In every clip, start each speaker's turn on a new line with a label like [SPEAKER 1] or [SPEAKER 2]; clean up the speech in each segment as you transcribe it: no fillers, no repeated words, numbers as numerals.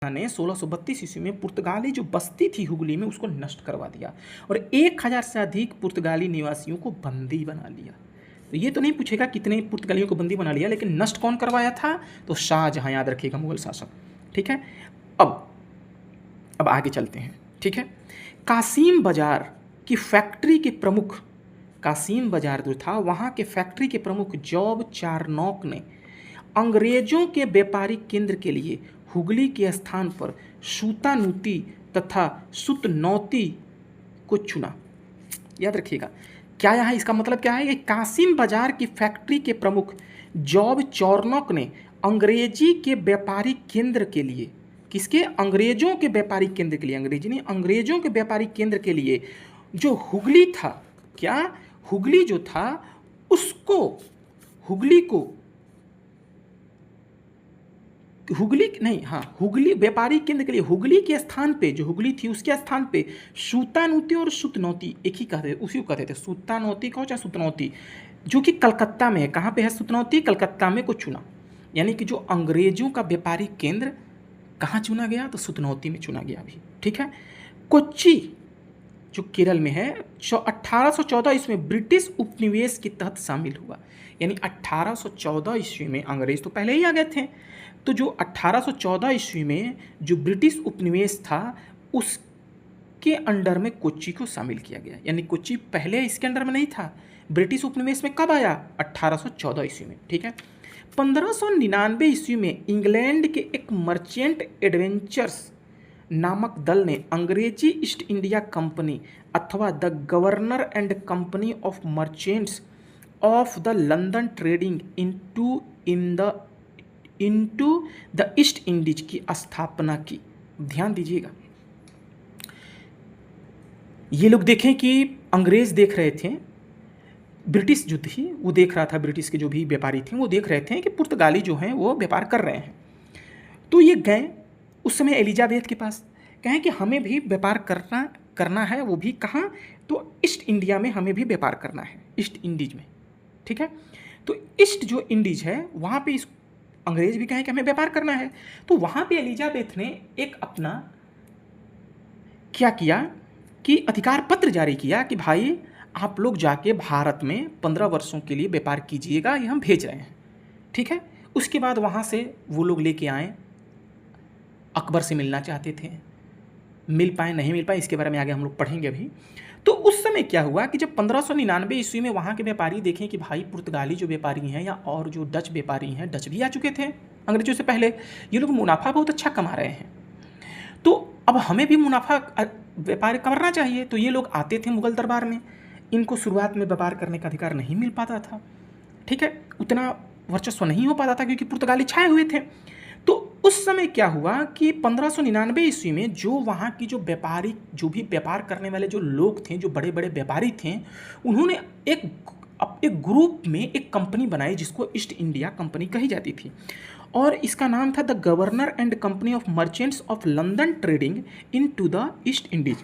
[SPEAKER 1] शाह ने 1632 ईस्वी में पुर्तगाली जो बस्ती थी हुगली में उसको नष्ट करवा दिया और 1000 से अधिक पुर्तगाली निवासियों को बंदी बना लिया। तो ये तो नहीं पूछेगा कितने पुर्तगालियों को बंदी बना लिया, लेकिन नष्ट कौन करवाया था? तो शाहजहां, याद रखिएगा, मुगल शासक। ठीक है, अब आगे चलते हैं। ठीक है, कासिम बाजार की फैक्ट्री के प्रमुख, कासिम बाजार जो था वहाँ के फैक्ट्री के प्रमुख जॉब चारनॉक ने अंग्रेजों के व्यापारिक केंद्र के लिए हुगली के स्थान पर सूतानूती तथा सुतनौती को चुना। याद रखिएगा, क्या यहाँ इसका मतलब क्या है कि कासिम बाजार की फैक्ट्री के प्रमुख जॉब चारनॉक ने अंग्रेजी के व्यापारिक केंद्र के लिए, किसके? अंग्रेजों के व्यापारिक केंद्र के लिए, अंग्रेजी नहीं, अंग्रेजों के व्यापारिक केंद्र के लिए जो हुगली था, क्या हुगली जो था उसको, हुगली को, हुगली नहीं, हाँ, हुगली व्यापारिक केंद्र के लिए हुगली के स्थान पे, जो हुगली थी उसके स्थान पे सूतानूती और सुतनौती, एक ही कहते, उसी को कहते थे, सूतानौती कहो चाहे सुतनौती, जो कि कलकत्ता में है। कहाँ पे है सुतनौती? कलकत्ता में, को चुना। यानी कि जो अंग्रेजों का व्यापारिक केंद्र कहाँ चुना गया? तो सुतनौती में चुना गया अभी। ठीक है, कोच्चि जो केरल में है 1814 ईस्वी में ब्रिटिश उपनिवेश के तहत शामिल हुआ। यानी 1814 ईस्वी में, अंग्रेज तो पहले ही आ गए थे, तो जो 1814 ईस्वी में जो ब्रिटिश उपनिवेश था उसके अंडर में कोच्चि को शामिल किया गया। यानी कोच्चि पहले इसके अंडर में नहीं था, ब्रिटिश उपनिवेश में कब आया? 1814 ईस्वी में। ठीक है, 1599 ईस्वी में इंग्लैंड के एक मर्चेंट एडवेंचर्स नामक दल ने अंग्रेजी ईस्ट इंडिया कंपनी अथवा the governor and company of merchants of the London trading into the east Indies की स्थापना की। ध्यान दीजिएगा, ये लोग देखें कि अंग्रेज देख रहे थे, ब्रिटिश जो थी वो देख रहा था, ब्रिटिश के जो भी व्यापारी थे वो देख रहे थे कि पुर्तगाली जो हैं वो व्यापार कर रहे हैं। तो ये गए उस समय एलिजाबेथ के पास, कहें कि हमें भी व्यापार करना है, वो भी कहाँ? तो ईस्ट इंडिया में हमें भी व्यापार करना है, ईस्ट इंडीज में। ठीक है, तो ईस्ट जो इंडीज है वहाँ पे इस अंग्रेज भी कहें कि हमें व्यापार करना है। तो वहाँ पे एलिजाबेथ ने एक अपना क्या किया कि अधिकार पत्र जारी किया कि भाई आप लोग जाके भारत में 15 वर्षों के लिए व्यापार कीजिएगा, ये हम भेज रहे हैं। ठीक है, उसके बाद वहाँ से वो लोग लेके आए, अकबर से मिलना चाहते थे, मिल पाए नहीं मिल पाए, इसके बारे में आगे हम लोग पढ़ेंगे अभी। तो उस समय क्या हुआ कि जब 1599 ईस्वी में वहाँ के व्यापारी देखें कि भाई पुर्तगाली जो व्यापारी हैं या और जो डच व्यापारी हैं, डच भी आ चुके थे अंग्रेजों से पहले, ये लोग मुनाफा बहुत अच्छा कमा रहे हैं, तो अब हमें भी मुनाफा व्यापार करना चाहिए। तो ये लोग आते थे मुगल दरबार में, इनको शुरुआत में व्यापार करने का अधिकार नहीं मिल पाता था। ठीक है, उतना वर्चस्व नहीं हो पाता था क्योंकि पुर्तगाली छाए हुए थे। तो उस समय क्या हुआ कि 1599 ईस्वी में जो वहाँ की जो व्यापारी, जो भी व्यापार करने वाले जो लोग थे, जो बड़े बड़े व्यापारी थे, उन्होंने एक ग्रुप में एक कंपनी बनाई जिसको ईस्ट इंडिया कंपनी कही जाती थी, और इसका नाम था the governor and company of merchants of London trading into the east Indies.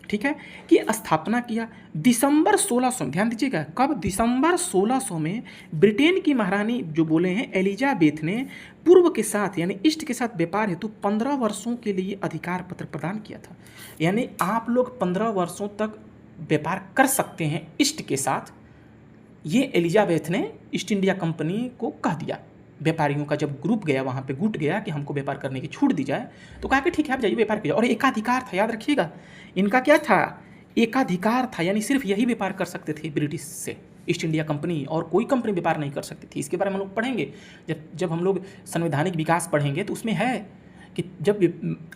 [SPEAKER 1] ठीक है, कि स्थापना किया दिसंबर 1600, ध्यान दीजिएगा, कब? दिसंबर 1600 में ब्रिटेन की महारानी जो बोले हैं एलिजाबेथ ने पूर्व के साथ यानी ईस्ट के साथ व्यापार हेतु 15 वर्षों के लिए अधिकार पत्र प्रदान किया था। यानी आप लोग 15 वर्षों तक व्यापार कर सकते हैं ईस्ट के साथ, ये एलिजाबेथ ने ईस्ट इंडिया कंपनी को कह दिया। व्यापारियों का जब ग्रुप गया वहाँ पे, गुट गया कि हमको व्यापार करने की छूट दी जाए, तो कहा कि ठीक है आप जाइए व्यापार कीजिए। और एकाधिकार था, याद रखिएगा, इनका क्या था? एकाधिकार था, यानी सिर्फ यही व्यापार कर सकते थे ब्रिटिश से, ईस्ट इंडिया कंपनी, और कोई कंपनी व्यापार नहीं कर सकती थी। इसके बारे में हम लोग पढ़ेंगे जब हम लोग संवैधानिक विकास पढ़ेंगे, तो उसमें है कि जब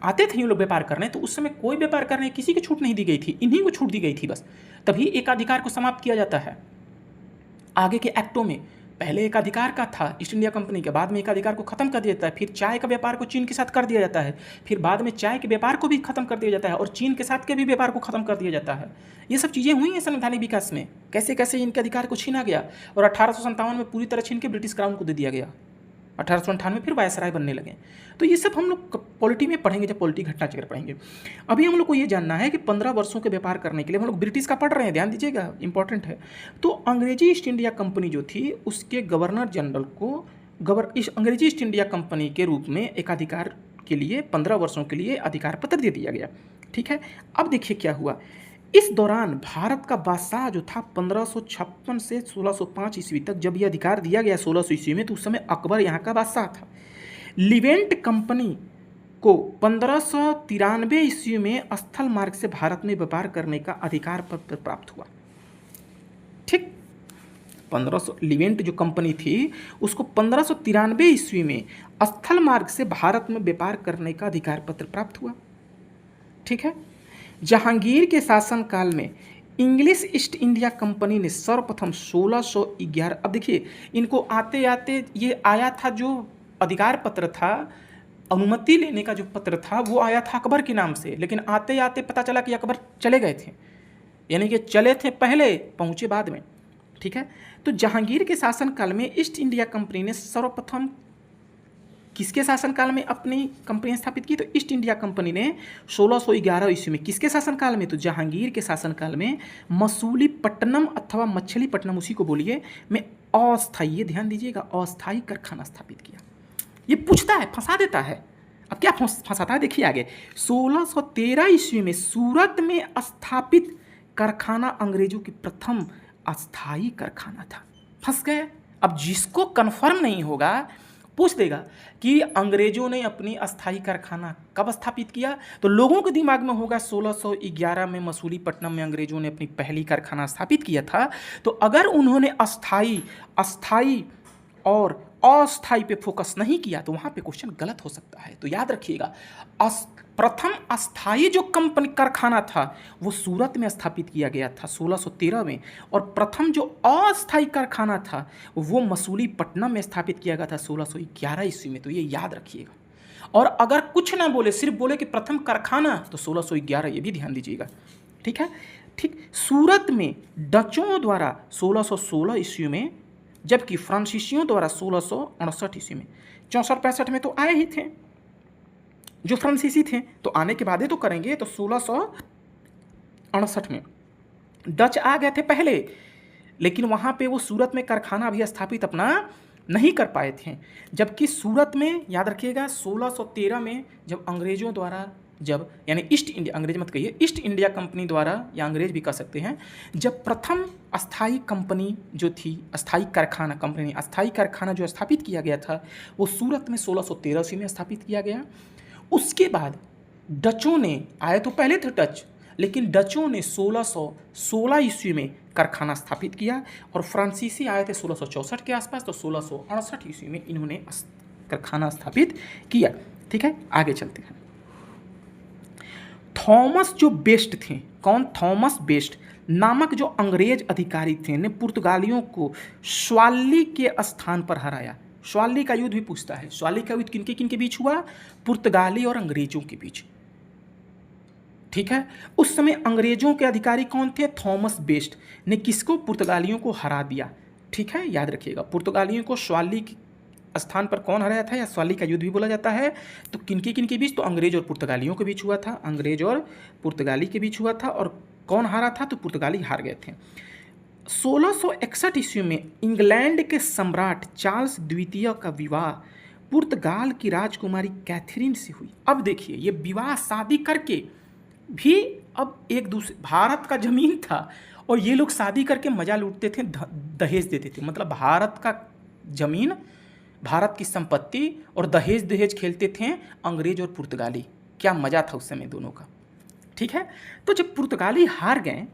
[SPEAKER 1] आते थे ये लोग व्यापार करने, तो उस समय कोई व्यापार करने किसी की छूट नहीं दी गई थी, इन्हीं को छूट दी गई थी बस। तभी एकाधिकार को समाप्त किया जाता है आगे के एक्टों में। पहले एक अधिकार का था ईस्ट इंडिया कंपनी के, बाद में एक अधिकार को खत्म कर दिया जाता है, फिर चाय का व्यापार को चीन के साथ कर दिया जाता है, फिर बाद में चाय के व्यापार को भी खत्म कर दिया जाता है, और चीन के साथ के भी व्यापार को खत्म कर दिया जाता है। ये सब चीज़ें हुई हैं संवैधानिक विकास में, कैसे कैसे इनके अधिकार को छीना गया, और 1857 में पूरी तरह छीन के ब्रिटिश क्राउन को दे दिया गया। 1898 फिर वायसराय बनने लगे। तो ये सब हम लोग पॉलिटी में पढ़ेंगे, जब पॉलिटी घटना चक्र पढ़ेंगे। अभी हम लोग को ये जानना है कि 15 वर्षों के व्यापार करने के लिए हम लोग ब्रिटिश का पढ़ रहे हैं, ध्यान दीजिएगा, इंपॉर्टेंट है। तो अंग्रेजी ईस्ट इंडिया कंपनी जो थी उसके गवर्नर जनरल को अंग्रेजी ईस्ट इंडिया कंपनी के रूप में एकाधिकार के लिए 15 वर्षों के लिए अधिकार पत्र दे दिया गया। ठीक है, अब देखिए क्या हुआ। इस दौरान भारत का बादशाह जो था 1556 से 1605 ईस्वी तक जब यह अधिकार दिया गया 1600 ईस्वी में, तो उस समय अकबर यहाँ का बादशाह था। लिवेंट कंपनी को 1593 ईस्वी में स्थल मार्ग से भारत में व्यापार करने का अधिकार पत्र प्राप्त हुआ। ठीक, 1500 लिवेंट जो कंपनी थी उसको 1593 ईस्वी में स्थल मार्ग से भारत में व्यापार करने का अधिकार पत्र प्राप्त हुआ। ठीक है, जहांगीर के शासनकाल में इंग्लिश ईस्ट इंडिया कंपनी ने सर्वप्रथम 1611, अब देखिए इनको आते आते ये आया था जो अधिकार पत्र था, अनुमति लेने का जो पत्र था वो आया था अकबर के नाम से, लेकिन आते आते पता चला कि अकबर चले गए थे, यानी कि चले थे पहले, पहुँचे बाद में। ठीक है, तो जहांगीर के शासनकाल में ईस्ट इंडिया कंपनी ने सर्वप्रथम किसके शासनकाल में अपनी कंपनी स्थापित की? तो ईस्ट इंडिया कंपनी ने 1611 ईस्वी में, किसके शासनकाल में? तो जहांगीर के शासनकाल में मसूलीपट्टनम अथवा मछलीपट्टनम, उसी को बोलिए, में अस्थायी, ये ध्यान दीजिएगा, अस्थायी कारखाना स्थापित किया। ये पूछता है, फंसा देता है। अब क्या फंसाता है देखिए आगे। 1613 ईस्वी में सूरत में स्थापित कारखाना अंग्रेजों की प्रथम अस्थायी कारखाना था। फंस गए। अब जिसको कन्फर्म नहीं होगा पूछ देगा कि अंग्रेजों ने अपनी अस्थायी कारखाना कब स्थापित किया, तो लोगों के दिमाग में होगा 1611 में मसूलीपट्टनम में अंग्रेजों ने अपनी पहली कारखाना स्थापित किया था। तो अगर उन्होंने अस्थायी और अस्थायी पे फोकस नहीं किया तो वहाँ पे क्वेश्चन गलत हो सकता है। तो याद रखिएगा, प्रथम अस्थायी जो कंपनी कारखाना था वो सूरत में स्थापित किया गया था 1613 में, और प्रथम जो अस्थायी कारखाना था वो मसूलीपट्टनम में स्थापित किया गया था 1611 ईस्वी में। तो ये याद रखिएगा। और अगर कुछ ना बोले, सिर्फ बोले कि प्रथम कारखाना, तो 1611, ये भी ध्यान दीजिएगा। ठीक है, ठीक। सूरत में डचों द्वारा 1616 ईस्वी में, जबकि फ्रांसीसियों द्वारा 1668 ईस्वी में। 64-65 में तो आए ही थे जो फ्रांसीसी थे, तो आने के बाद ही तो करेंगे। तो 1668 में डच आ गए थे पहले, लेकिन वहाँ पे वो सूरत में कारखाना भी स्थापित अपना नहीं कर पाए थे। जबकि सूरत में याद रखिएगा 1613 में जब अंग्रेजों द्वारा, जब यानी ईस्ट इंडिया, अंग्रेज मत कहिए, ईस्ट इंडिया कंपनी द्वारा, या अंग्रेज भी कह सकते हैं, जब प्रथम अस्थायी कंपनी जो थी, अस्थायी कारखाना जो स्थापित किया गया था वो सूरत में 1613 ईस्वी में स्थापित किया गया। उसके बाद डचों ने, आए तो पहले थे डच, लेकिन डचों ने 1616 ईस्वी में कारखाना स्थापित किया, और फ्रांसीसी आए थे 1664 के आसपास, तो 1668 ईस्वी में इन्होंने कारखाना स्थापित किया। ठीक है, आगे चलते हैं। थॉमस जो बेस्ट थे, कौन? थॉमस बेस्ट नामक जो अंग्रेज अधिकारी थे ने पुर्तगालियों को स्वाली के स्थान पर हराया। स्वाली का युद्ध भी पूछता है। स्वाली का युद्ध किनके किनके बीच हुआ? पुर्तगाली और अंग्रेजों के बीच। ठीक है, उस समय अंग्रेजों के अधिकारी कौन थे? थॉमस बेस्ट ने किसको? पुर्तगालियों को हरा दिया। ठीक है, याद रखिएगा, पुर्तगालियों को स्वाली स्थान पर कौन हराया था, या स्वाली का युद्ध भी बोला जाता है। तो किनके किनके बीच? तो अंग्रेज और पुर्तगालियों के बीच हुआ था, अंग्रेज और पुर्तगाली के बीच हुआ था। और कौन हारा था? तो पुर्तगाली हार गए थे। 1661 ईस्वी में इंग्लैंड के सम्राट चार्ल्स द्वितीय का विवाह पुर्तगाल की राजकुमारी कैथरीन से हुई। अब देखिए, ये विवाह शादी करके भी, अब एक दूसरे, भारत का जमीन था और ये लोग शादी करके मजा लूटते थे, दहेज देते थे। मतलब भारत का जमीन, भारत की संपत्ति, और दहेज खेलते थे अंग्रेज और पुर्तगाली। क्या मजा था उस समय दोनों का। ठीक है, तो जब पुर्तगाली हार गए,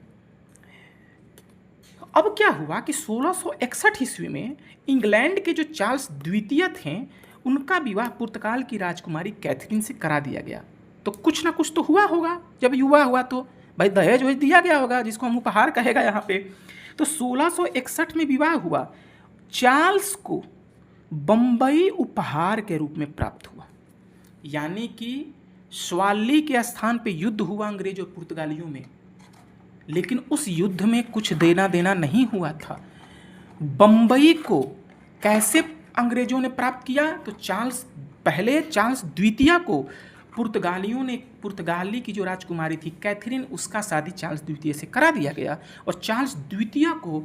[SPEAKER 1] अब क्या हुआ कि 1661 ईस्वी में इंग्लैंड के जो चार्ल्स द्वितीय थे उनका विवाह पुर्तगाल की राजकुमारी कैथरीन से करा दिया गया। तो कुछ ना कुछ तो हुआ होगा। जब युवा हुआ तो भाई दहेज वहेज दिया गया होगा, जिसको हम उपहार कहेगा यहाँ पे। तो 1661 में विवाह हुआ। चार्ल्स को बम्बई उपहार के रूप में प्राप्त हुआ, यानी कि स्वाली के स्थान पे युद्ध हुआ अंग्रेज और पुर्तगालियों में, लेकिन उस युद्ध में कुछ देना देना नहीं हुआ था। बम्बई को कैसे अंग्रेजों ने प्राप्त किया? तो चार्ल्स द्वितीय को पुर्तगालियों ने, पुर्तगाली की जो राजकुमारी थी कैथरीन, उसका शादी चार्ल्स द्वितीय से करा दिया गया। और चार्ल्स द्वितीय को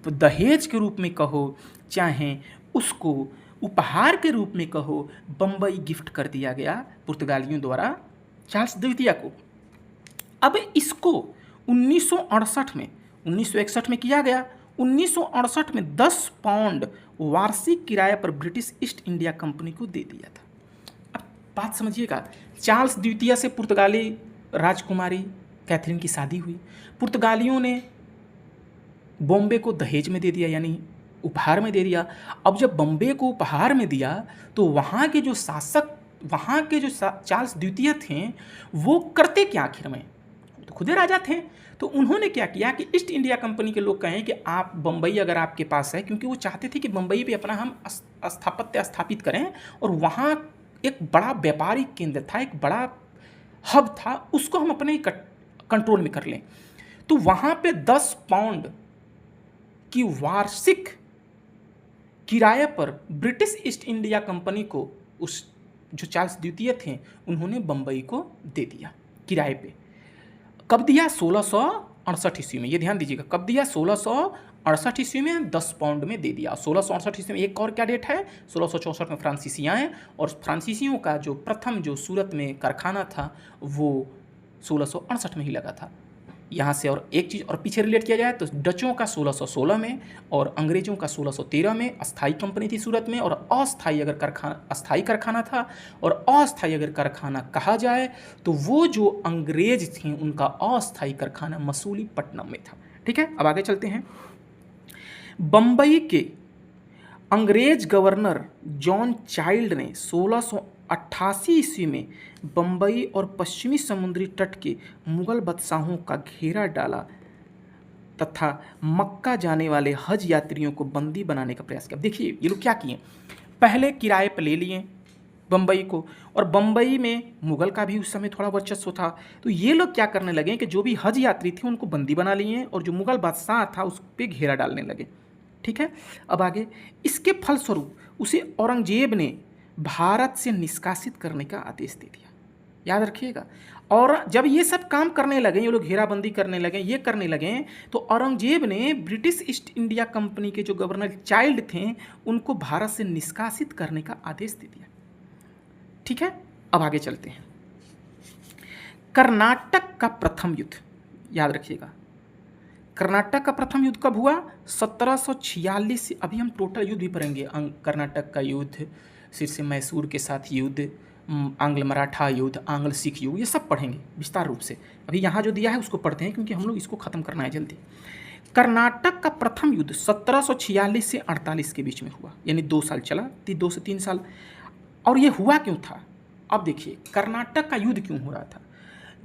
[SPEAKER 1] दहेज के रूप में कहो चाहे उसको उपहार के रूप में कहो बम्बई गिफ्ट कर दिया गया पुर्तगालियों द्वारा चार्ल्स द्वितीय को। अब इसको 1968 में 1961 में किया गया। 1968 में 10 पाउंड वार्षिक किराए पर ब्रिटिश ईस्ट इंडिया कंपनी को दे दिया था। अब बात समझिएगा, चार्ल्स द्वितीय से पुर्तगाली राजकुमारी कैथरीन की शादी हुई। पुर्तगालियों ने बॉम्बे को दहेज में दे दिया, यानी उपहार में दे दिया। अब जब बॉम्बे को उपहार में दिया तो वहाँ के जो शासक, वहाँ के जो चार्ल्स द्वितीय थे वो करते क्या आखिर में, तो खुदे राजा थे। तो उन्होंने क्या किया कि ईस्ट इंडिया कंपनी के लोग कहें कि आप बम्बई अगर आपके पास है, क्योंकि वो चाहते थे कि बम्बई पे अपना हम स्थापत्य स्थापित करें और वहाँ एक बड़ा व्यापारिक केंद्र था, एक बड़ा हब था, उसको हम अपने कंट्रोल में कर लें। तो वहाँ पे 10 पाउंड की वार्षिक किराए पर ब्रिटिश ईस्ट इंडिया कंपनी को, उस जो चार्ल्स द्वितीय थे उन्होंने बम्बई को दे दिया किराए पे। कब दिया? 1668 ईस्वी में। ये ध्यान दीजिएगा, कब दिया? 1668 ईस्वी में 10 पाउंड में दे दिया। 1668 ईस्वी में एक और क्या डेट है? 1664 में फ्रांसीसी आए और फ्रांसीसियों का जो प्रथम जो सूरत में कारखाना था वो 1668 में ही लगा था। यहाँ से और एक चीज़ और पीछे रिलेट किया जाए तो डचों का 1616 में और अंग्रेज़ों का 1613 में अस्थाई कंपनी थी सूरत में, और अस्थाई अगर अस्थाई कारखाना था। और अस्थाई अगर कारखाना कहा जाए तो वो जो अंग्रेज थे उनका अस्थाई कारखाना मसूलीपट्टनम में था। ठीक है, अब आगे चलते हैं। बम्बई के अंग्रेज गवर्नर जॉन चाइल्ड ने 1688 ईस्वी में बम्बई और पश्चिमी समुद्री तट के मुगल बादशाहों का घेरा डाला तथा मक्का जाने वाले हज यात्रियों को बंदी बनाने का प्रयास किया। देखिए ये लोग क्या किए, पहले किराए पर ले लिए बम्बई को, और बम्बई में मुगल का भी उस समय थोड़ा वर्चस्व था। तो ये लोग क्या करने लगे कि जो भी हज यात्री थे उनको बंदी बना लिए और जो मुगल बादशाह था उस पर घेरा डालने लगे। ठीक है, अब आगे, इसके फलस्वरूप उसे औरंगजेब ने भारत से निष्कासित करने का आदेश दे दिया। याद रखिएगा। और जब ये सब काम करने लगे, ये लोग घेराबंदी करने लगे, ये करने लगे, तो औरंगजेब ने ब्रिटिश ईस्ट इंडिया कंपनी के जो गवर्नर चाइल्ड थे उनको भारत से निष्कासित करने का आदेश दे दिया। ठीक है, अब आगे चलते हैं। कर्नाटक का प्रथम युद्ध, याद रखिएगा, कर्नाटक का प्रथम युद्ध कब हुआ? 1746 से। अभी हम टोटल युद्ध भी पढ़ेंगे, कर्नाटक का युद्ध, फिर से मैसूर के साथ युद्ध, आंग्ल मराठा युद्ध, आंग्ल सिख युद्ध, ये सब पढ़ेंगे विस्तार रूप से। अभी यहाँ जो दिया है उसको पढ़ते हैं क्योंकि हम लोग इसको ख़त्म करना है जल्दी। कर्नाटक का प्रथम युद्ध 1746 से 48 के बीच में हुआ, यानी 2 साल चला, 2 से 3 साल। और ये हुआ क्यों था? अब देखिए कर्नाटक का युद्ध क्यों हो रहा था।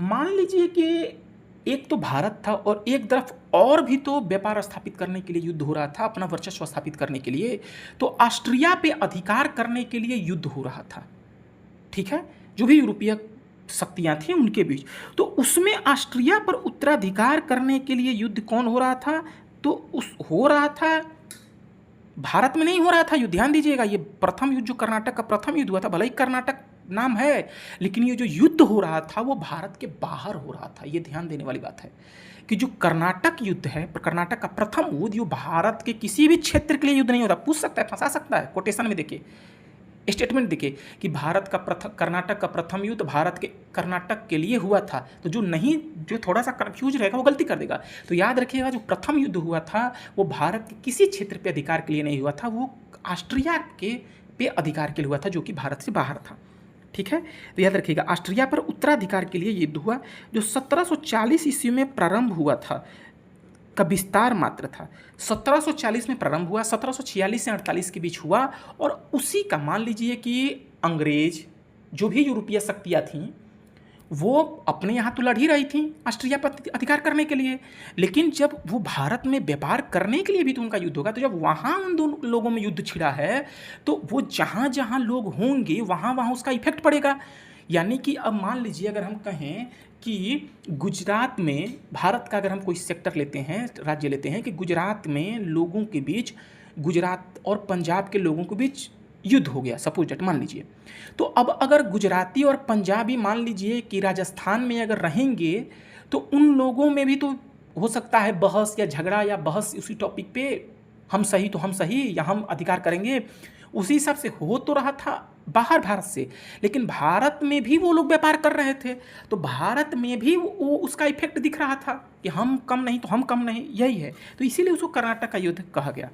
[SPEAKER 1] मान लीजिए कि एक तो भारत था और एक तरफ और भी तो व्यापार स्थापित करने के लिए युद्ध हो रहा था, अपना वर्चस्व स्थापित करने के लिए। तो ऑस्ट्रिया पे अधिकार करने के लिए युद्ध हो रहा था। ठीक है, जो भी यूरोपीय शक्तियां थी उनके बीच। तो उसमें ऑस्ट्रिया पर उत्तराधिकार करने के लिए युद्ध कौन हो रहा था? तो उस हो रहा था, भारत में नहीं हो रहा था युद्ध। ध्यान दीजिएगा, ये प्रथम युद्ध जो कर्नाटक का प्रथम युद्ध हुआ था, भले ही कर्नाटक नाम है, लेकिन ये जो युद्ध हो रहा था वो भारत के बाहर हो रहा था। ये ध्यान देने वाली बात है कि जो कर्नाटक युद्ध है, कर्नाटक का प्रथम युद्ध, ये भारत के किसी भी क्षेत्र के लिए युद्ध नहीं होता। पूछ सकता है, फंसा सकता है, कोटेशन में देखिए, स्टेटमेंट देखिए कि भारत का कर्नाटक का प्रथम युद्ध भारत के कर्नाटक के लिए हुआ था। तो जो नहीं, जो थोड़ा सा कंफ्यूज रहेगा वो गलती कर देगा। तो याद रखिएगा, जो प्रथम युद्ध हुआ था वो भारत के किसी क्षेत्र पे अधिकार के लिए नहीं हुआ था, वो ऑस्ट्रिया के पे अधिकार के लिए हुआ था, जो कि भारत से बाहर था। ठीक है, तो याद रखिएगा, ऑस्ट्रिया पर उत्तराधिकार के लिए युद्ध हुआ, जो 1740 ईस्वी में प्रारंभ हुआ था, का विस्तार मात्र था। 1740 में प्रारंभ हुआ, 1746 से 48 के बीच हुआ, और उसी का मान लीजिए कि अंग्रेज, जो भी यूरोपीय शक्तियाँ थीं, वो अपने यहाँ तो लड़ ही रही थी ऑस्ट्रिया पर अधिकार करने के लिए, लेकिन जब वो भारत में व्यापार करने के लिए भी तो उनका युद्ध होगा। तो जब वहाँ उन दोनों लोगों में युद्ध छिड़ा है तो वो जहाँ जहाँ लोग होंगे वहाँ वहाँ उसका इफेक्ट पड़ेगा। यानी कि अब मान लीजिए अगर हम कहें कि गुजरात में, भारत का अगर हम कोई सेक्टर लेते हैं, राज्य लेते हैं कि गुजरात में लोगों के बीच, गुजरात और पंजाब के लोगों के बीच युद्ध हो गया, सपोज दैट, मान लीजिए। तो अब अगर गुजराती और पंजाबी मान लीजिए कि राजस्थान में अगर रहेंगे तो उन लोगों में भी तो हो सकता है बहस या झगड़ा या बहस उसी टॉपिक पे हम सही तो हम सही, या हम अधिकार करेंगे। उसी हिसाब से हो तो रहा था बाहर भारत से, लेकिन भारत में भी वो लोग व्यापार कर रहे थे, तो भारत में भी वो उसका इफेक्ट दिख रहा था कि हम कम नहीं तो हम कम नहीं, यही है। तो इसीलिए उसको कर्नाटक का युद्ध कहा गया।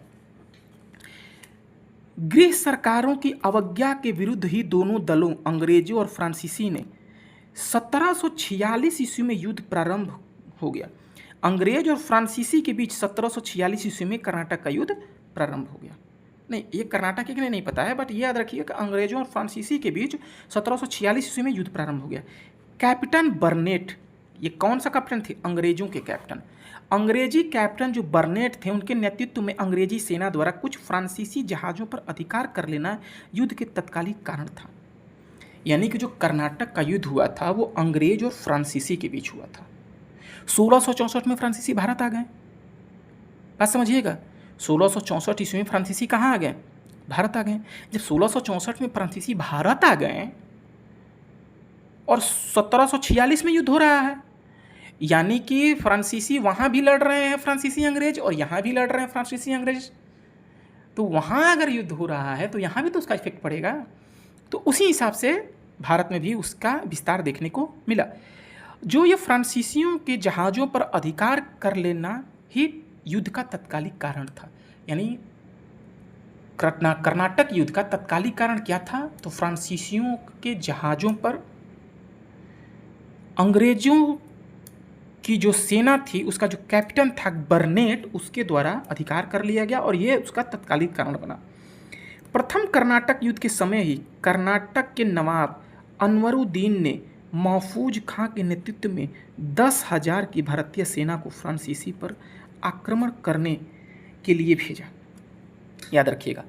[SPEAKER 1] गृह सरकारों की अवज्ञा के विरुद्ध ही दोनों दलों अंग्रेजों और फ्रांसीसी ने 1746 ईस्वी में युद्ध प्रारंभ हो गया। अंग्रेज और फ्रांसीसी के बीच 1746 ईस्वी में कर्नाटक का युद्ध प्रारंभ हो गया। नहीं, ये कर्नाटक के लिए नहीं पता है, बट ये याद रखिए कि अंग्रेजों और फ्रांसीसी के बीच 1746 ईस्वी में युद्ध प्रारंभ हो गया। कैप्टन बर्नेट, ये कौन सा कैप्टन थे? अंग्रेजों के कैप्टन। अंग्रेजी कैप्टन जो बर्नेट थे, उनके नेतृत्व में अंग्रेजी सेना द्वारा कुछ फ्रांसीसी जहाज़ों पर अधिकार कर लेना युद्ध के तत्कालीन कारण था। यानी कि जो कर्नाटक का युद्ध हुआ था वो अंग्रेज और फ्रांसीसी के बीच हुआ था। 1664 में फ्रांसीसी भारत आ गए। बात समझिएगा, 1664 ईस्वी में फ्रांसीसी कहाँ आ गए? भारत आ गए। जब 1664 में फ्रांसीसी भारत आ गए और 1746 में युद्ध हो रहा है, यानी कि फ्रांसीसी वहाँ भी लड़ रहे हैं फ्रांसीसी अंग्रेज, और यहाँ भी लड़ रहे हैं फ्रांसीसी अंग्रेज। तो वहाँ अगर युद्ध हो रहा है तो यहाँ भी तो उसका इफेक्ट पड़ेगा। तो उसी हिसाब से भारत में भी उसका विस्तार देखने को मिला। जो ये फ्रांसीसियों के जहाज़ों पर अधिकार कर लेना ही युद्ध का तत्कालिक कारण था। यानी कर्नाटक युद्ध का तत्कालिक कारण क्या था? तो फ्रांसीसियों के जहाज़ों पर अंग्रेजों की जो सेना थी, उसका जो कैप्टन था बर्नेट, उसके द्वारा अधिकार कर लिया गया, और ये उसका तत्कालिक कारण बना। प्रथम कर्नाटक युद्ध के समय ही कर्नाटक के नवाब अनवरुद्दीन ने महफूज खां के नेतृत्व में 10,000 की भारतीय सेना को फ्रांसीसी पर आक्रमण करने के लिए भेजा। याद रखिएगा,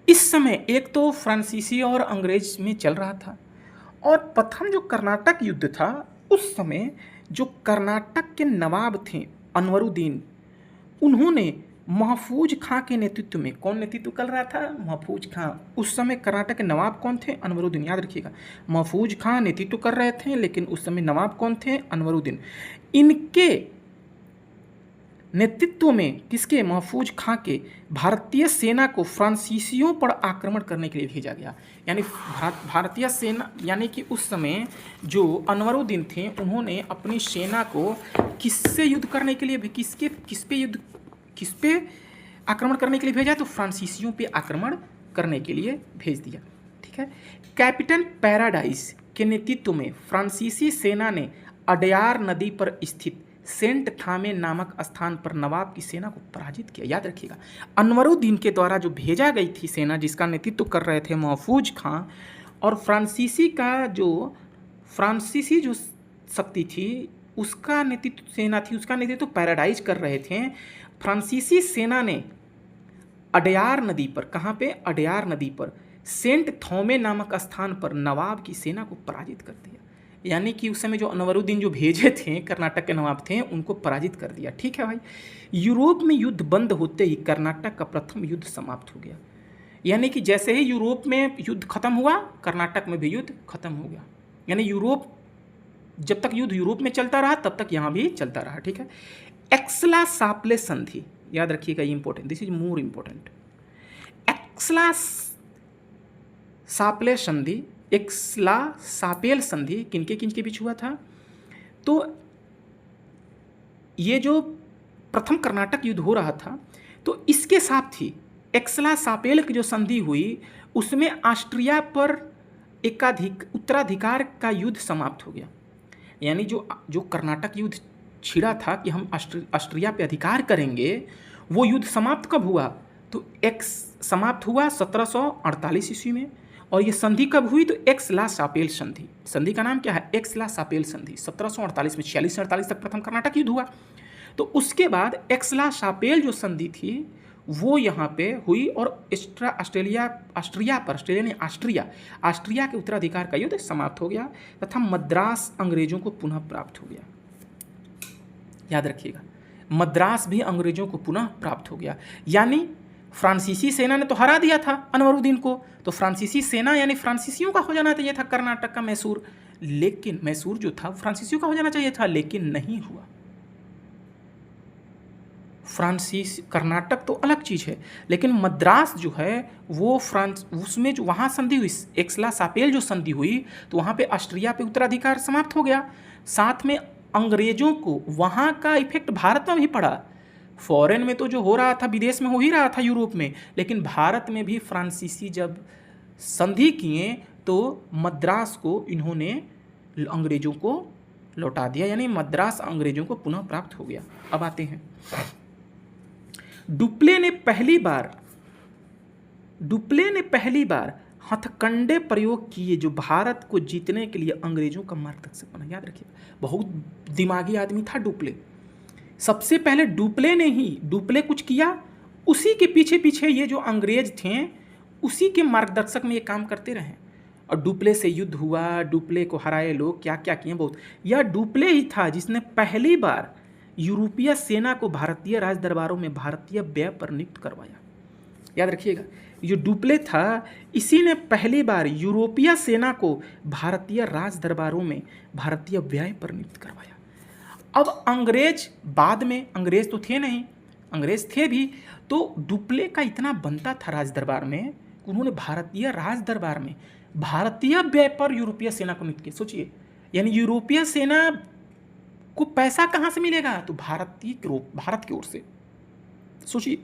[SPEAKER 1] इस समय एक तो फ्रांसीसी और अंग्रेज में चल रहा था, और प्रथम जो कर्नाटक युद्ध था उस समय जो कर्नाटक के नवाब थे अनवरुद्दीन, उन्होंने महफूज खां के नेतृत्व में, कौन नेतृत्व कर रहा था? महफूज खां। उस समय कर्नाटक के नवाब कौन थे? अनवरुद्दीन। याद रखिएगा, महफूज खां नेतृत्व कर रहे थे, लेकिन उस समय नवाब कौन थे? अनवरुद्दीन। इनके नेतृत्व में, किसके? महफूज खां के, भारतीय सेना को फ्रांसीसियों पर आक्रमण करने के लिए भेजा गया। यानी भारतीय सेना, यानी कि उस समय जो अनवरुद्दीन थे, उन्होंने अपनी सेना को किससे युद्ध करने के लिए, किस पे आक्रमण करने के लिए भेजा? तो फ्रांसीसियों पे आक्रमण करने के लिए भेज दिया। ठीक है। कैप्टन पैराडाइज के नेतृत्व में फ्रांसीसी सेना ने अडयार नदी पर स्थित सेंट थामे नामक स्थान पर नवाब की सेना को पराजित किया। याद रखिएगा, अनवरुद्दीन के द्वारा जो भेजा गई थी सेना, जिसका नेतृत्व कर रहे थे महफूज खां, और फ्रांसीसी जो शक्ति थी, उसका नेतृत्व सेना थी, उसका नेतृत्व पैराडाइज कर रहे थे। फ्रांसीसी सेना ने अडयार नदी पर, कहाँ पे? अडयार नदी पर सेंट थोमे नामक स्थान पर नवाब की सेना को पराजित कर दिया। यानी कि उस समय जो अनवरुद्दीन जो भेजे थे, कर्नाटक के नवाब थे, उनको पराजित कर दिया। ठीक है भाई। यूरोप में युद्ध बंद होते ही कर्नाटक का प्रथम युद्ध समाप्त हो गया। यानी कि जैसे ही यूरोप में युद्ध खत्म हुआ, कर्नाटक में भी युद्ध खत्म हो गया। यानी यूरोप, जब तक युद्ध यूरोप में चलता रहा तब तक यहाँ भी चलता रहा। ठीक है। एक्सला सापले संधि, याद रखिएगा, ये important, this is more important. एक्सला सापले संधि, एक्सला सापेल संधि किनके बीच हुआ था? तो ये जो प्रथम कर्नाटक युद्ध हो रहा था, तो इसके साथ ही एक्सला सापेल की जो संधि हुई, उसमें ऑस्ट्रिया पर उत्तराधिकार का युद्ध समाप्त हो गया। यानी जो कर्नाटक युद्ध छिड़ा था कि हम ऑस्ट्रिया पे अधिकार करेंगे, वो युद्ध समाप्त कब हुआ? तो समाप्त हुआ 1748 ईस्वी में। और ये संधि कब हुई? तो एक्सला सापेल संधि। संधि का नाम क्या है? एक्सला सापेल संधि। 1748 में, 46 से 48 तक प्रथम कर्नाटक युद्ध हुआ। तो उसके बाद एक्सला सापेल जो संधि थी वो यहाँ पे हुई, और ऑस्ट्रिया के उत्तराधिकार का युद्ध समाप्त हो गया, तथा मद्रास अंग्रेजों को पुनः प्राप्त हो गया। याद रखिएगा, मद्रास भी अंग्रेजों को पुनः प्राप्त हो गया। यानी फ्रांसीसी सेना ने तो हरा दिया था अनवरुद्दीन को, तो फ्रांसीसी सेना यानी फ्रांसीसियों का हो जाना चाहिए था कर्नाटक का मैसूर, लेकिन मैसूर जो था फ्रांसीसियों का हो जाना चाहिए था, लेकिन नहीं हुआ। फ्रांसीस कर्नाटक तो अलग चीज़ है, लेकिन मद्रास जो है वो फ्रांस, उसमें जो वहाँ संधि हुई, एक्सला सापेल जो संधि हुई, तो वहाँ पे ऑस्ट्रिया पे उत्तराधिकार समाप्त हो गया। साथ में अंग्रेजों को वहाँ का इफेक्ट भारत में भी पड़ा। फॉरेन में तो जो हो रहा था विदेश में हो ही रहा था, यूरोप में, लेकिन भारत में भी फ्रांसीसी जब संधि किए तो मद्रास को इन्होंने अंग्रेजों को लौटा दिया, यानी मद्रास अंग्रेजों को पुनः प्राप्त हो गया। अब आते हैं, डुप्ले ने पहली बार हथकंडे प्रयोग किए जो भारत को जीतने के लिए अंग्रेजों का मार्गदर्शक बना। याद रखिए, बहुत दिमागी आदमी था डुप्ले। सबसे पहले डुप्ले कुछ किया, उसी के पीछे पीछे ये जो अंग्रेज थे उसी के मार्गदर्शक में ये काम करते रहे, और डुप्ले से युद्ध हुआ, डुप्ले को हराए लोग, क्या क्या किए बहुत। यह डुप्ले ही था जिसने पहली बार यूरोपीय सेना को भारतीय राज दरबारों में भारतीय व्यय पर नियुक्त करवाया। याद रखिएगा, जो डुप्ले था इसी ने पहली बार यूरोपीय सेना को भारतीय राज दरबारों में भारतीय व्यय पर नियुक्त करवाया। अब अंग्रेज बाद में, अंग्रेज तो थे नहीं, अंग्रेज थे भी, तो डुप्ले का इतना बनता था राज दरबार में, उन्होंने भारतीय राज दरबार में भारतीय व्यय पर यूरोपीय सेना को नियुक्त किया। सोचिए, यानी यूरोपीय सेना को पैसा कहाँ से मिलेगा, तो भारत की ओर से। सोचिए,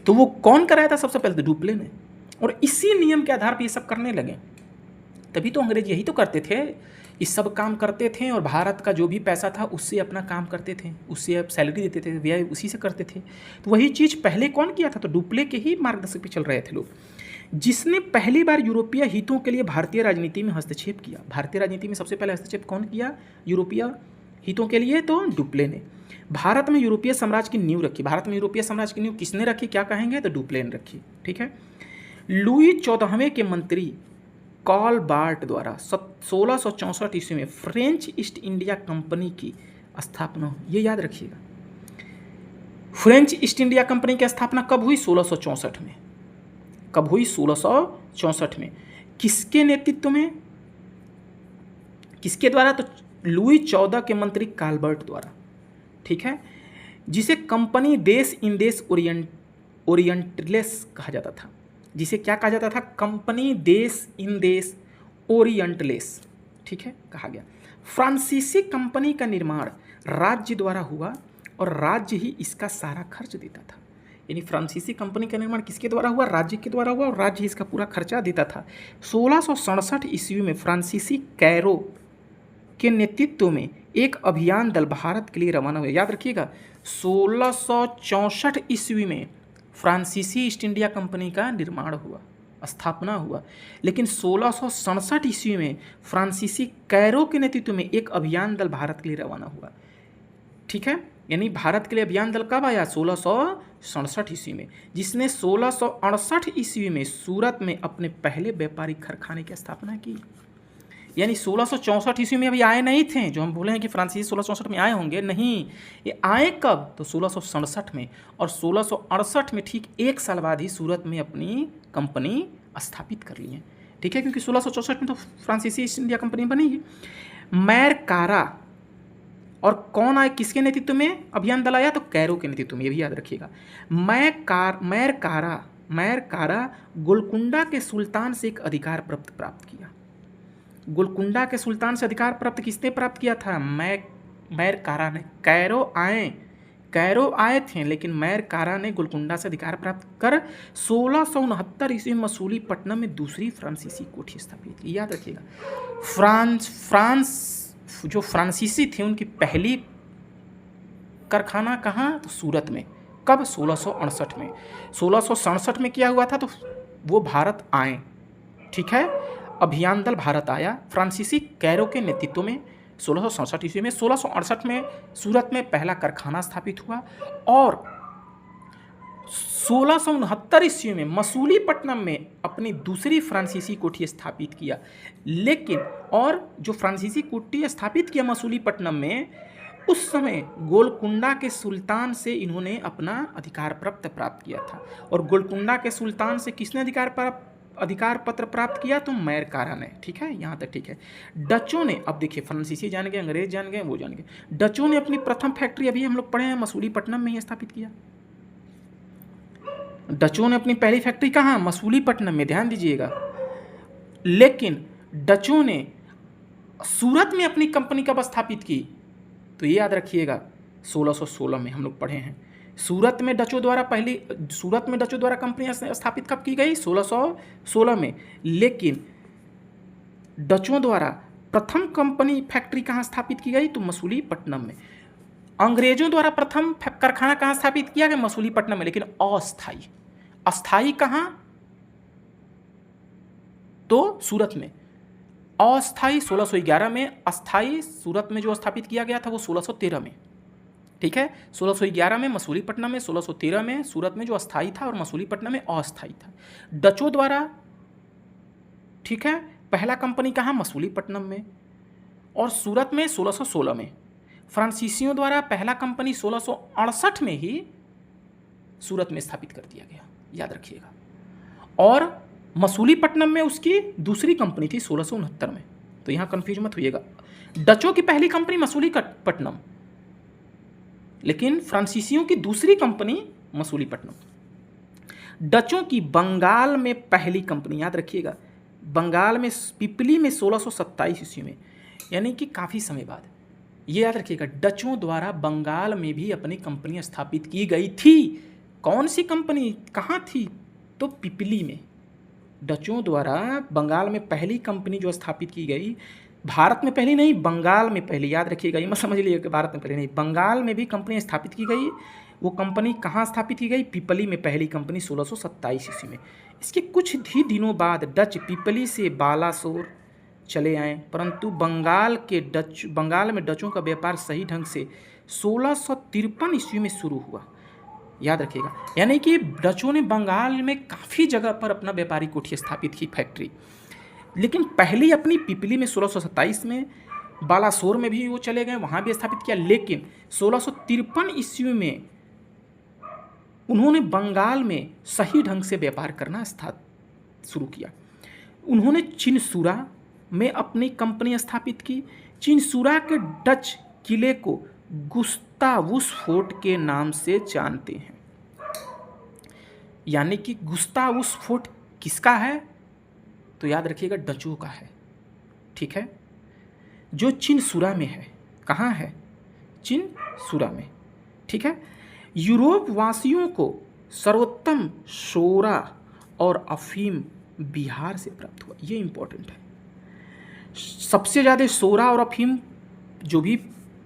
[SPEAKER 1] तो वो कौन कराया था सबसे पहले, तो डुप्ले ने, और इसी नियम के आधार पर ये सब करने लगे। तभी तो अंग्रेज यही तो करते थे, ये सब काम करते थे, और भारत का जो भी पैसा था उससे अपना काम करते थे, उससे सैलरी देते थे, व्यय उसी से करते थे। तो वही चीज़ पहले कौन किया था, तो डुप्ले के ही मार्गदर्शक पे चल रहे थे लोग, जिसने पहली बार यूरोपीय हितों के लिए भारतीय राजनीति में हस्तक्षेप किया। भारतीय राजनीति में सबसे पहले हस्तक्षेप कौन किया यूरोपीय हितों के लिए, तो डुप्ले ने। भारत में यूरोपीय साम्राज्य की नींव रखी। भारत में यूरोपीय साम्राज्य की नींव किसने रखी, क्या कहेंगे, तो डुप्ले ने रखी। ठीक है। लुई 14वें के मंत्री कार्ल बार्ट द्वारा 1664 ईस्वी में फ्रेंच ईस्ट इंडिया कंपनी की स्थापना हुई। ये याद रखिएगा, फ्रेंच ईस्ट इंडिया कंपनी की स्थापना कब हुई, 1664 में। कब हुई, 1664 में। किसके नेतृत्व में, किसके द्वारा, तो लुई 14 के मंत्री कार्ल बार्ट द्वारा। ठीक है, जिसे कंपनी देश इन देश ओरिएंटलेस कहा जाता था। जिसे क्या कहा जाता था, कंपनी देश इन देश ओरिएंटलेस, ठीक है, कहा गया। फ्रांसीसी कंपनी का निर्माण राज्य द्वारा हुआ और राज्य ही इसका सारा खर्च देता था। यानी फ्रांसीसी कंपनी का निर्माण किसके द्वारा हुआ, राज्य के द्वारा हुआ, और राज्य इसका पूरा खर्चा देता था। 1667 ईस्वी में फ्रांसीसी कैरो के नेतृत्व में एक अभियान दल भारत के लिए रवाना हुआ। याद रखिएगा, 1664 ईस्वी में फ्रांसीसी ईस्ट इंडिया कंपनी का निर्माण हुआ, स्थापना हुआ, लेकिन 1667 ईस्वी में फ्रांसीसी कैरो के नेतृत्व में एक अभियान दल भारत के लिए रवाना हुआ। ठीक है, यानी भारत के लिए अभियान दल कब आया, 1667 ईस्वी में, जिसने 1668 ईस्वी में सूरत में अपने पहले व्यापारिक कारखाने की स्थापना की। यानी 1664 ईस्वी में अभी आए नहीं थे, जो हम बोले हैं कि फ्रांसीसी 1664 में आए होंगे, नहीं, ये आए कब, तो 1667 में, और 1668 में ठीक एक साल बाद ही सूरत में अपनी कंपनी स्थापित कर ली है। ठीक है, क्योंकि 1664 में तो फ्रांसीसी ईस्ट इंडिया कंपनी बनी ही। मैर कारा, और कौन आए, किसके नेतृत्व में अभियान दल आया, तो कैरो के नेतृत्व में, ये भी याद रखिएगा। मैर कारा गोलकुंडा के सुल्तान से एक अधिकार प्राप्त किया। गोलकुंडा के सुल्तान से अधिकार प्राप्त किसने प्राप्त किया था, मैर कारा ने। कैरो आए थे, लेकिन मैर कारा ने गोलकुंडा से अधिकार प्राप्त कर 1669 ईस्वी में मसूलीपट्टनम में दूसरी फ्रांसीसी कोठी स्थापित की। याद रखिएगा, फ्रांस जो फ्रांसीसी थे उनकी पहली कारखाना कहाँ, तो सूरत में। कब, 1668 में। 1667 में क्या हुआ था, तो वो भारत आए। ठीक है, अभियान दल भारत आया फ्रांसीसी कैरो के नेतृत्व में 1667 ईस्वी में। 1668 में सूरत में पहला कारखाना स्थापित हुआ, और 1669 ईस्वी में मसूलीपट्टनम में अपनी दूसरी फ्रांसीसी कोठी स्थापित किया। लेकिन और जो फ्रांसीसी कोठी स्थापित किया मसूलीपट्टनम में, उस समय गोलकुंडा के सुल्तान से इन्होंने अपना अधिकार प्राप्त किया था। और गोलकुंडा के सुल्तान से किसने अधिकार अधिकार पत्र प्राप्त किया तो मैरकारा ने। ठीक है, यहाँ तक ठीक है। डचों ने, अब देखिए फ्रांसीसी जान गए, अंग्रेज जान गए, वो जान गए। डचों ने अपनी प्रथम फैक्ट्री, अभी हम लोग पढ़े हैं, मसूलीपट्टनम में ही स्थापित किया। डचों ने अपनी पहली फैक्ट्री कहाँ? मसूलीपट्टनम में, ध्यान दीजिएगा। लेकिन डचों ने सूरत में अपनी कंपनी कब स्थापित की? तो ये याद रखिएगा 1616 में हम लोग पढ़े हैं। सूरत में डचों द्वारा कंपनी स्थापित कब की गई? 1616 में। लेकिन डचों द्वारा प्रथम कंपनी फैक्ट्री कहाँ स्थापित की गई? तो मसूलीपट्टनम में। अंग्रेजों द्वारा प्रथम कारखाना कहाँ स्थापित किया गया? मसूलीपट्टनम में, लेकिन अस्थायी। अस्थायी कहाँ? तो सूरत में। अस्थायी 1611 में, अस्थायी सूरत में जो स्थापित किया गया था वो 1613 में। ठीक है, 1611 में मसूलीपट्टनम में, 1613 में सूरत में जो अस्थायी था, और मसूलीपट्टनम में अस्थायी था। डचों द्वारा, ठीक है, पहला कंपनी कहाँ? मसूलीपट्टनम में, और सूरत में 1616 में। फ्रांसीसियों द्वारा पहला कंपनी 1668 में ही सूरत में स्थापित कर दिया गया, याद रखिएगा। और मसूलीपट्टनम में उसकी दूसरी कंपनी थी 1669 में। तो यहाँ कंफ्यूज मत होइएगा, डचों की पहली कंपनी मसूलीपट्टनम, लेकिन फ्रांसीसियों की दूसरी कंपनी मसूलीपट्टनम। डचों की बंगाल में पहली कंपनी, याद रखिएगा, बंगाल में पिपली में 1627 ईस्वी में, यानी कि काफ़ी समय बाद। ये याद रखिएगा, डचों द्वारा बंगाल में भी अपनी कंपनी स्थापित की गई थी। कौन सी कंपनी, कहाँ थी? तो पिपली में। डचों द्वारा बंगाल में पहली कंपनी जो स्थापित की गई, भारत में पहली नहीं, बंगाल में पहली, याद रखिएगा, ये मत समझ लीजिए कि भारत में पहली नहीं, बंगाल में भी कंपनी स्थापित की गई। वो कंपनी कहाँ स्थापित की गई? पिपली में पहली कंपनी 1627 ईस्वी में। इसके कुछ ही दिनों बाद डच पिपली से बालासोर चले आए, परंतु बंगाल में डचों का व्यापार सही ढंग से 1653 ईस्वी में शुरू हुआ, याद रखिएगा। यानी कि डचों ने बंगाल में काफ़ी जगह पर अपना व्यापारिक कोठी स्थापित की, फैक्ट्री, लेकिन पहली अपनी पिपली में 1627 में, बालासोर में भी वो चले गए, वहाँ भी स्थापित किया। लेकिन 1653 ईस्वी में उन्होंने बंगाल में सही ढंग से व्यापार करना शुरू किया। उन्होंने चिनसुरा में अपनी कंपनी स्थापित की। चिनसुरा के डच किले को गुस्तावुस फोर्ट के नाम से जानते हैं। यानी कि गुस्तावुस फोर्ट किसका है? तो याद रखिएगा, डचों का है। ठीक है, जो चिनसुरा में है। कहाँ है? चिनसुरा में। ठीक है, यूरोप वासियों को सर्वोत्तम सोरा और अफीम बिहार से प्राप्त हुआ। ये इंपॉर्टेंट है। सबसे ज़्यादा सोरा और अफीम जो भी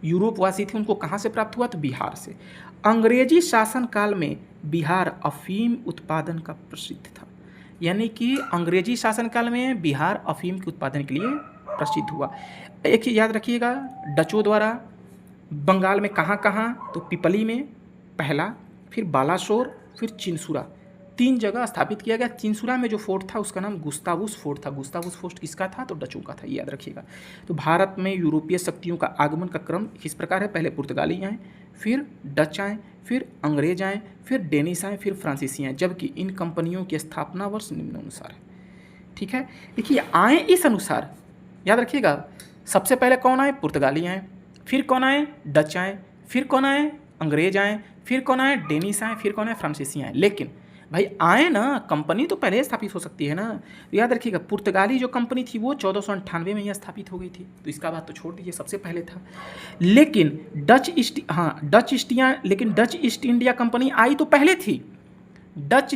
[SPEAKER 1] यूरोपवासी थे उनको कहाँ से प्राप्त हुआ? तो बिहार से। अंग्रेजी शासनकाल में बिहार अफीम उत्पादन का प्रसिद्ध था। यानी कि अंग्रेजी शासनकाल में बिहार अफीम के उत्पादन के लिए प्रसिद्ध हुआ। एक याद रखिएगा, डचों द्वारा बंगाल में कहाँ कहाँ? तो पिपली में पहला, फिर बालासोर, फिर चिनसुरा, 3 जगह स्थापित किया गया। चिनसुरा में जो फोर्ट था उसका नाम गुस्तावुस फोर्ट था। गुस्तावुस फोर्ट किसका था? तो डचों का था, ये याद रखिएगा। तो भारत में यूरोपीय शक्तियों का आगमन का क्रम किस प्रकार है? पहले पुर्तगाली आए, फिर डच आए, फिर अंग्रेज आए, फिर डेनिश आए, फिर फ्रांसीसी आए, जबकि इन कंपनियों की स्थापना वर्ष निम्नानुसार है। ठीक है, देखिए आए इस अनुसार, याद रखिएगा। सबसे पहले कौन आए? पुर्तगाली आए, फिर कौन आए? डच आए, फिर कौन आए? अंग्रेज आए, फिर कौन आए? डेनिश आए, फिर कौन आए? फ्रांसीसी आए। लेकिन भाई आए ना, कंपनी तो पहले स्थापित हो सकती है ना। तो याद रखिएगा, पुर्तगाली जो कंपनी थी वो 1498 में ही स्थापित हो गई थी। तो इसका बात तो छोड़ दीजिए, सबसे पहले था। लेकिन डच ईस्ट इंडिया कंपनी आई तो पहले थी। डच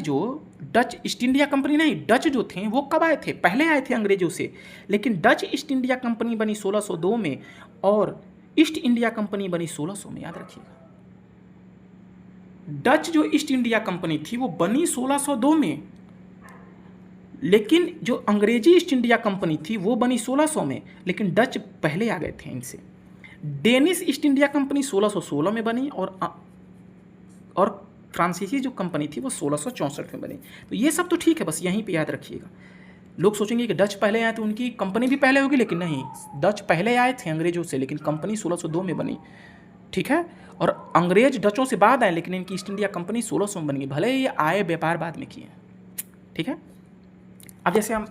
[SPEAKER 1] ईस्ट इंडिया कंपनी नहीं, डच जो थे वो कब आए थे? पहले आए थे अंग्रेजों से। लेकिन डच ईस्ट इंडिया कंपनी बनी 1602 में, और ईस्ट इंडिया कंपनी बनी 1600 में, याद रखिएगा। डच जो ईस्ट इंडिया कंपनी थी वो बनी 1602 में, लेकिन जो अंग्रेजी ईस्ट इंडिया कंपनी थी वो बनी 1600 में, लेकिन डच पहले आ गए थे इनसे। डेनिश ईस्ट इंडिया कंपनी 1616 में बनी, और फ्रांसीसी जो कंपनी थी वो 1664 में बनी। तो ये सब तो ठीक है, बस यहीं पे याद रखिएगा। लोग सोचेंगे कि डच पहले आए तो उनकी कंपनी भी पहले होगी, लेकिन नहीं, डच पहले आए थे अंग्रेजों से, लेकिन कंपनी 1602 में बनी। ठीक है, और अंग्रेज डचों से बाद आए, लेकिन इनकी ईस्ट इंडिया कंपनी 1600 में बन गई, भले ही आए व्यापार बाद में किए। ठीक है, अब जैसे हम